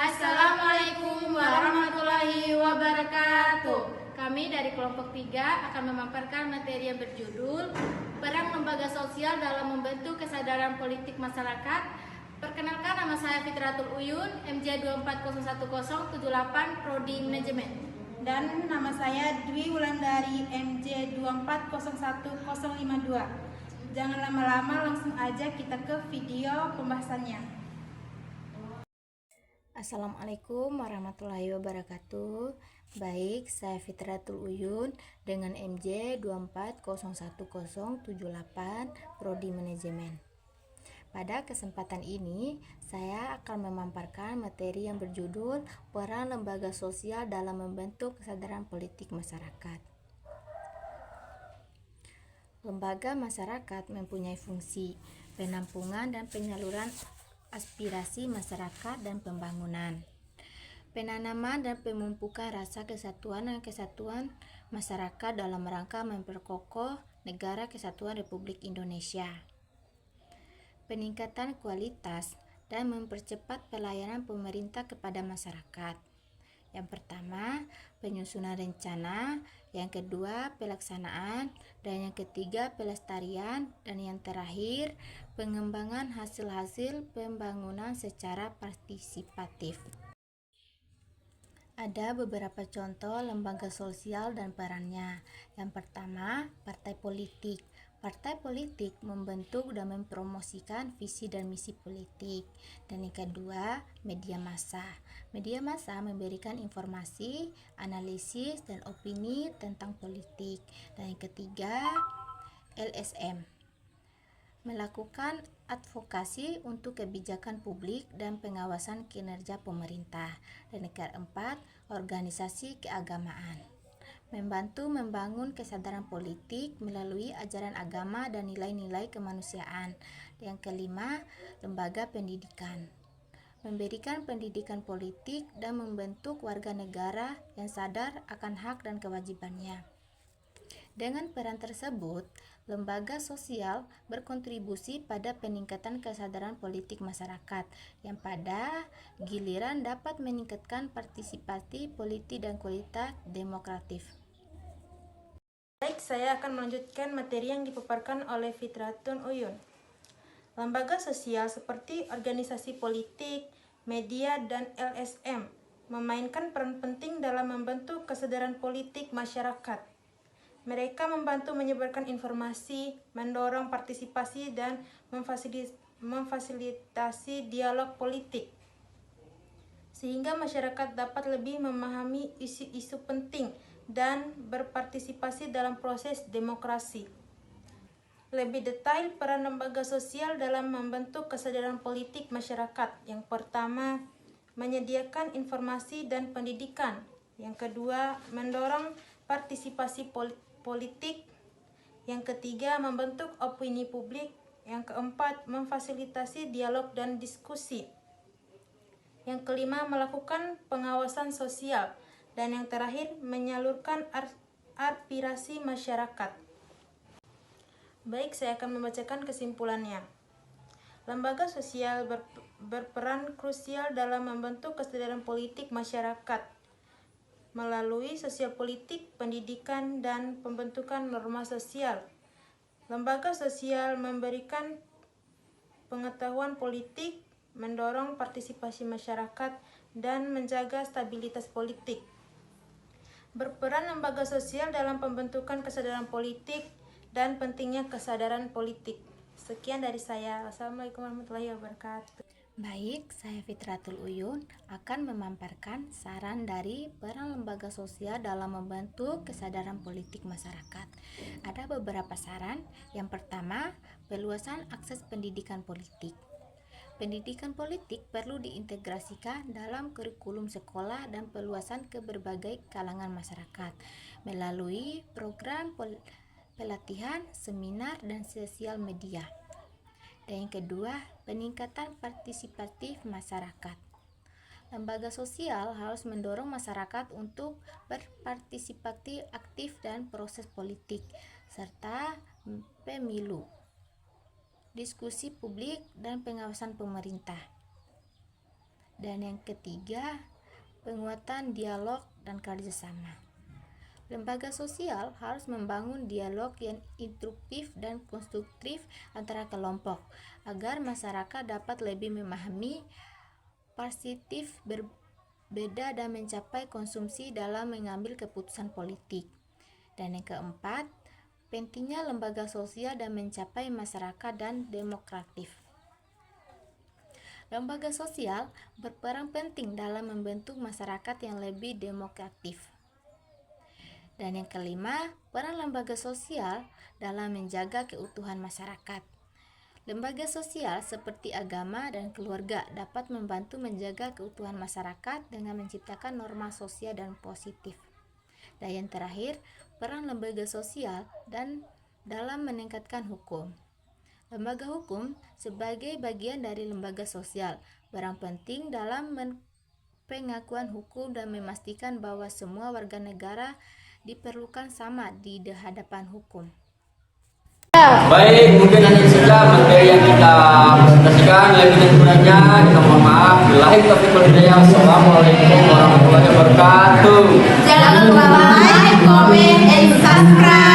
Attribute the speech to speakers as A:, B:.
A: Assalamualaikum warahmatullahi wabarakatuh. Kami dari kelompok 3 akan memaparkan materi yang berjudul Peran Lembaga Sosial dalam Membentuk Kesadaran Politik Masyarakat. Perkenalkan, nama saya Fitratul Uyun, MJ 2401078, Prodi Manajemen.
B: Dan nama saya Dwi Wulandari, MJ 2401052. Jangan lama-lama, langsung aja kita ke video pembahasannya.
C: Assalamualaikum warahmatullahi wabarakatuh. Baik, saya Fitratul Uyun dengan MJ 2401078, Prodi Manajemen. Pada kesempatan ini, saya akan memaparkan materi yang berjudul Peran Lembaga Sosial dalam Membentuk Kesadaran Politik Masyarakat. Lembaga masyarakat mempunyai fungsi penampungan dan penyaluran aspirasi masyarakat dan pembangunan, penanaman dan pemupukan rasa kesatuan dan kesatuan masyarakat dalam rangka memperkokoh Negara Kesatuan Republik Indonesia, peningkatan kualitas dan mempercepat pelayanan pemerintah kepada masyarakat. Yang pertama, penyusunan rencana, yang kedua, pelaksanaan, dan yang ketiga, pelestarian, dan yang terakhir, pengembangan hasil-hasil pembangunan secara partisipatif. Ada beberapa contoh lembaga sosial dan perannya. Yang pertama, partai politik. Partai politik membentuk dan mempromosikan visi dan misi politik. Dan yang kedua, media massa. Media massa memberikan informasi, analisis, dan opini tentang politik. Dan yang ketiga, LSM. Melakukan advokasi untuk kebijakan publik dan pengawasan kinerja pemerintah. Dan yang keempat, organisasi keagamaan. Membantu membangun kesadaran politik melalui ajaran agama dan nilai-nilai kemanusiaan. Yang kelima, lembaga pendidikan. Memberikan pendidikan politik dan membentuk warga negara yang sadar akan hak dan kewajibannya. Dengan peran tersebut, lembaga sosial berkontribusi pada peningkatan kesadaran politik masyarakat yang pada giliran dapat meningkatkan partisipasi politik dan kualitas demokratif.
B: Baik, saya akan melanjutkan materi yang dipaparkan oleh Fitratul Uyun. Lembaga sosial seperti organisasi politik, media, dan LSM memainkan peran penting dalam membentuk kesadaran politik masyarakat. Mereka membantu menyebarkan informasi, mendorong partisipasi, dan memfasilitasi dialog politik, sehingga masyarakat dapat lebih memahami isu-isu penting dan berpartisipasi dalam proses demokrasi. Lebih detail peran lembaga sosial dalam membentuk kesadaran politik masyarakat. Yang pertama, menyediakan informasi dan pendidikan. Yang kedua, mendorong partisipasi politik. Yang ketiga, membentuk opini publik. Yang keempat, memfasilitasi dialog dan diskusi. Yang kelima, melakukan pengawasan sosial. Dan yang terakhir, menyalurkan aspirasi masyarakat. Baik, saya akan membacakan kesimpulannya. Lembaga sosial berperan krusial dalam membentuk kesadaran politik masyarakat melalui sosial politik, pendidikan, dan pembentukan norma sosial. Lembaga sosial memberikan pengetahuan politik, mendorong partisipasi masyarakat, dan menjaga stabilitas politik. Berperan lembaga sosial dalam pembentukan kesadaran politik dan pentingnya kesadaran politik. Sekian dari saya. Wassalamualaikum warahmatullahi wabarakatuh.
C: Baik, saya Fitratul Uyun akan memaparkan saran dari peran lembaga sosial dalam membentuk kesadaran politik masyarakat. Ada beberapa saran. Yang pertama, perluasan akses pendidikan politik. Pendidikan politik perlu diintegrasikan dalam kurikulum sekolah dan perluasan ke berbagai kalangan masyarakat melalui program pelatihan, seminar, dan sosial media. Dan yang kedua, peningkatan partisipatif masyarakat. Lembaga sosial harus mendorong masyarakat untuk berpartisipasi aktif dalam proses politik serta pemilu, diskusi publik, dan pengawasan pemerintah. Dan yang ketiga, penguatan dialog dan kerjasama. Lembaga sosial harus membangun dialog yang instruktif dan konstruktif antara kelompok agar masyarakat dapat lebih memahami perspektif berbeda dan mencapai konsumsi dalam mengambil keputusan politik. Dan yang keempat, pentingnya lembaga sosial dan mencapai masyarakat dan demokratif. Lembaga sosial berperan penting dalam membentuk masyarakat yang lebih demokratif. Dan yang kelima, peran lembaga sosial dalam menjaga keutuhan masyarakat. Lembaga sosial seperti agama dan keluarga dapat membantu menjaga keutuhan masyarakat dengan menciptakan norma sosial dan positif. Dan yang terakhir, peran lembaga sosial dan dalam meningkatkan hukum. Lembaga hukum sebagai bagian dari lembaga sosial berperan penting dalam pengakuan hukum dan memastikan bahwa semua warga negara diperlukan sama di hadapan hukum.
D: Baik, mungkin hanya saja materi yang kita presentasikan. Lebih dan kurangnya kita mohon maaf. Billahi taufiq wal hidayah. Wassalamualaikum warahmatullahi wabarakatuh.
A: Jangan lupa like, comment, and subscribe.